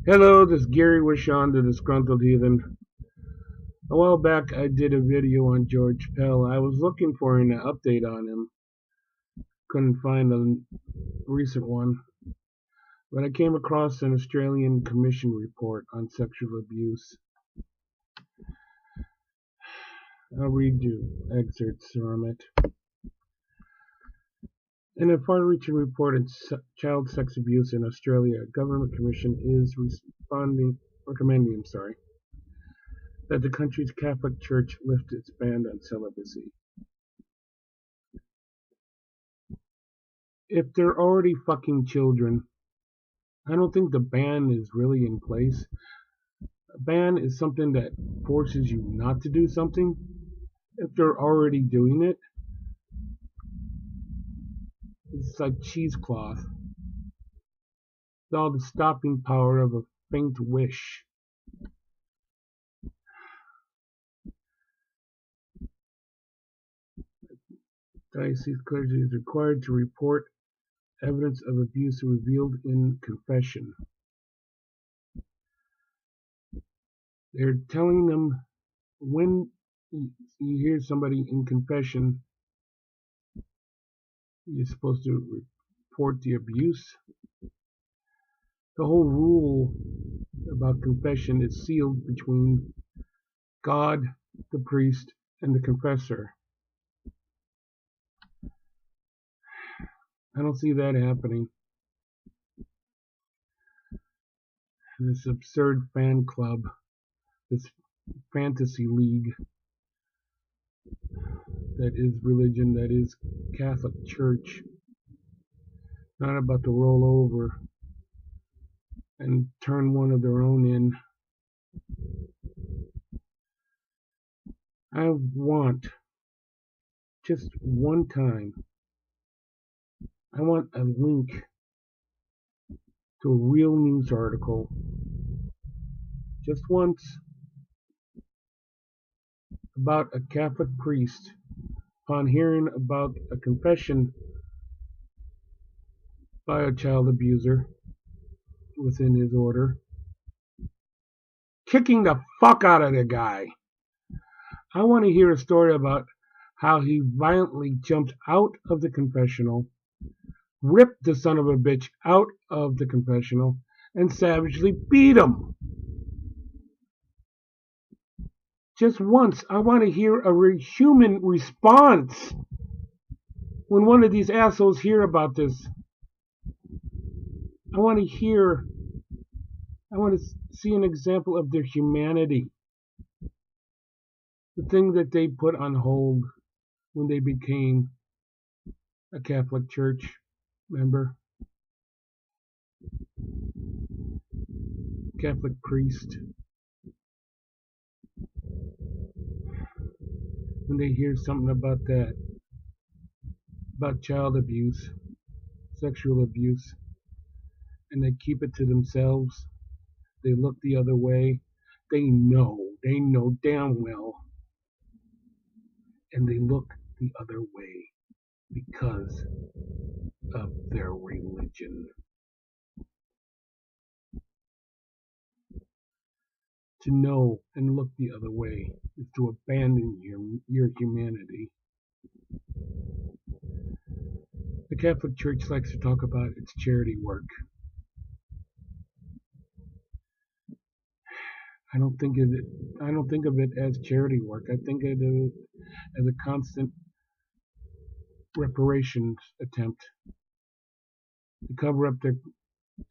Hello, this is Gary Wishon, the Disgruntled Heathen. A while back, I did a video on George Pell. I was looking for an update on him. Couldn't find a recent one. But I came across an Australian Commission report on sexual abuse. I'll read you excerpts from it. In a far-reaching report on child sex abuse in Australia, a government commission is recommending that the country's Catholic Church lift its ban on celibacy. If they're already fucking children, I don't think the ban is really in place. A ban is something that forces you not to do something. If they're already doing it, it's like cheesecloth. With all the stopping power of a faint wish. Diocese clergy is required to report evidence of abuse revealed in confession. They're telling them when you hear somebody in confession, you're supposed to report the abuse. The whole rule about confession is sealed between God, the priest, and the confessor. I don't see that happening. This absurd fan club, this fantasy league that is religion, that is Catholic Church, not about to roll over and turn one of their own in. I want, just one time, I want a link to a real news article, just once, about a Catholic priest, upon hearing about a confession by a child abuser within his order, kicking the fuck out of the guy. I want to hear a story about how he violently jumped out of the confessional, ripped the son of a bitch out of the confessional, and savagely beat him. Just once, I want to hear a human response when one of these assholes hear about this. I want to see an example of their humanity. The thing that they put on hold when they became a Catholic Church member, Catholic priest. When they hear something about that, about child abuse, sexual abuse, and they keep it to themselves, they look the other way, they know damn well, and they look the other way because of their religion. To know and look the other way is to abandon your humanity. The Catholic Church likes to talk about its charity work. I don't think of it as charity work. I think of it as a constant reparations attempt to cover up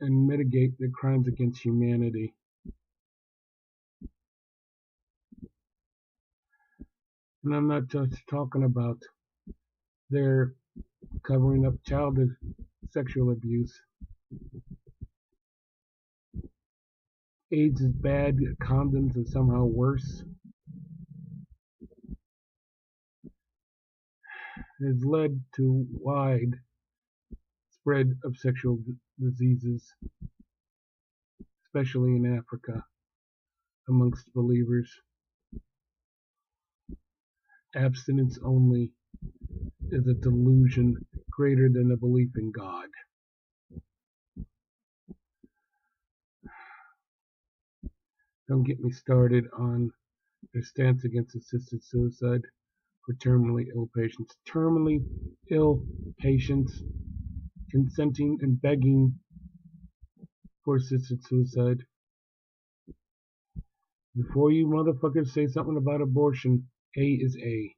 and mitigate the crimes against humanity. And I'm not just talking about their covering up child sexual abuse. AIDS is bad, condoms are somehow worse. It has led to wide spread of sexual diseases, especially in Africa, amongst believers. Abstinence only is a delusion greater than a belief in God. Don't get me started on their stance against assisted suicide for terminally ill patients. Terminally ill patients consenting and begging for assisted suicide. Before you motherfuckers say something about abortion, A is A.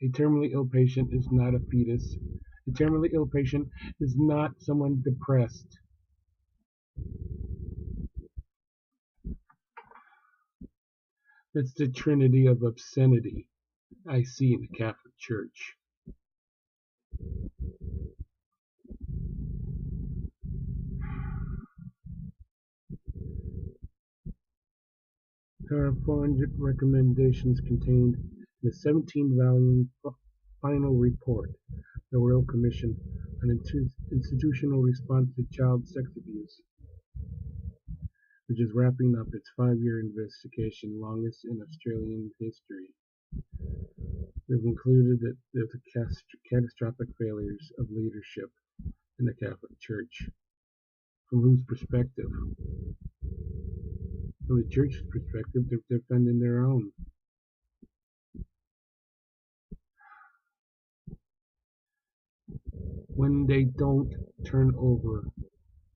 A terminally ill patient is not a fetus. A terminally ill patient is not someone depressed. That's the trinity of obscenity I see in the Catholic Church. There are 400 recommendations contained in the 17-volume final report, the Royal Commission on Institutional Response to Child Sex Abuse, which is wrapping up its 5-year investigation, longest in Australian history. We've concluded that there are catastrophic failures of leadership in the Catholic Church. From whose perspective? From the Church's perspective, they're defending their own. When they don't turn over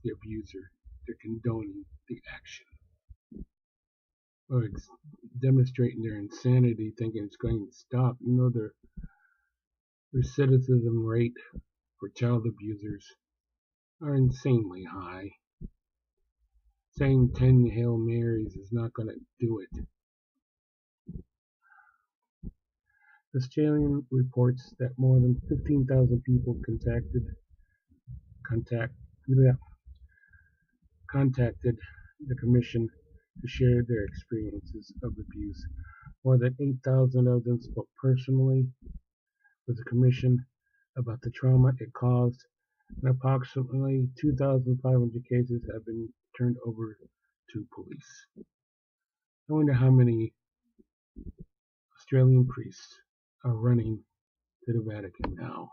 the abuser, they're condoning the action. Or demonstrating their insanity, thinking it's going to stop. You know, their recidivism rate for child abusers are insanely high. Saying 10 Hail Marys is not going to do it. Australian reports that more than 15,000 people contacted the Commission to share their experiences of abuse. More than 8,000 of them spoke personally with the Commission about the trauma it caused, and approximately 2,500 cases have been turned over to police. I wonder how many Australian priests are running to the Vatican now.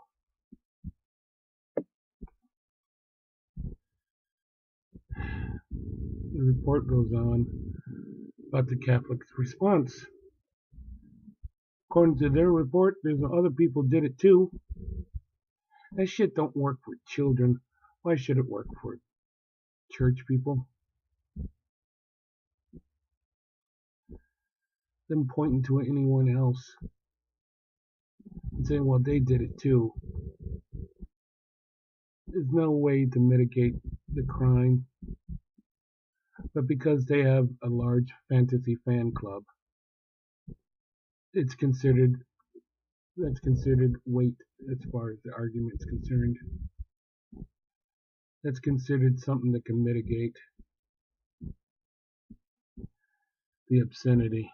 The report goes on about the Catholics' response. According to their report, there's other people did it too. That shit don't work for children. Why should it work for church people? Them pointing to anyone else and saying, well, they did it too. There's no way to mitigate the crime. But because they have a large fantasy fan club, that's considered weight as far as the argument's concerned. That's considered something that can mitigate the obscenity.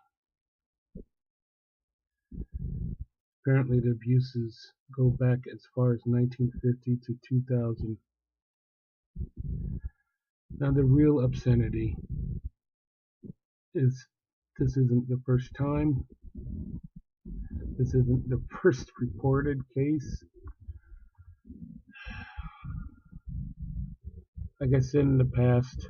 Apparently the abuses go back as far as 1950 to 2000. Now the real obscenity is this isn't the first time. This isn't the first reported case. Like I said in the past,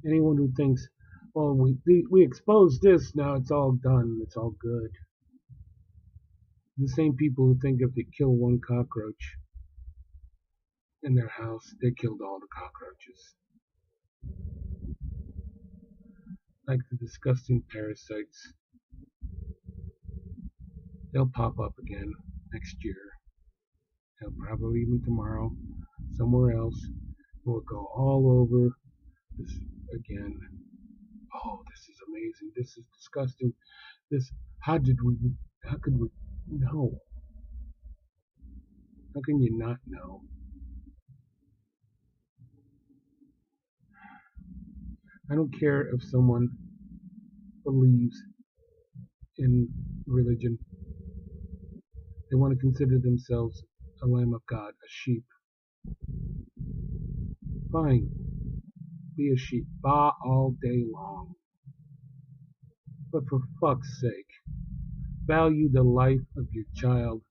anyone who thinks, well, we exposed this, now it's all done, it's all good. The same people who think if they kill one cockroach in their house, they killed all the cockroaches. Like the disgusting parasites. They'll pop up again next year. They'll probably even tomorrow, somewhere else. We'll go all over this again. Oh, this is amazing. This is disgusting. How could we know? How can you not know? I don't care if someone believes in religion. They want to consider themselves a lamb of God, a sheep. Fine. Be a sheep. Baa all day long. But for fuck's sake, value the life of your child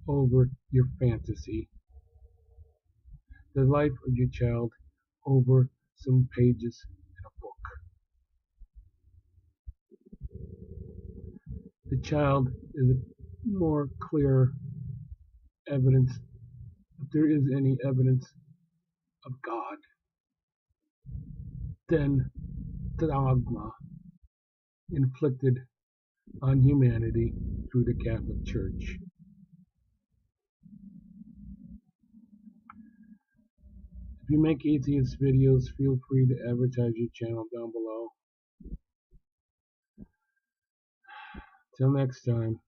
over your fantasy. The life of your child over some pages in a book. The child is a more clear evidence, if there is any evidence of God, than the dogma inflicted on humanity through the Catholic Church. If you make atheist videos, feel free to advertise your channel down below. Till next time.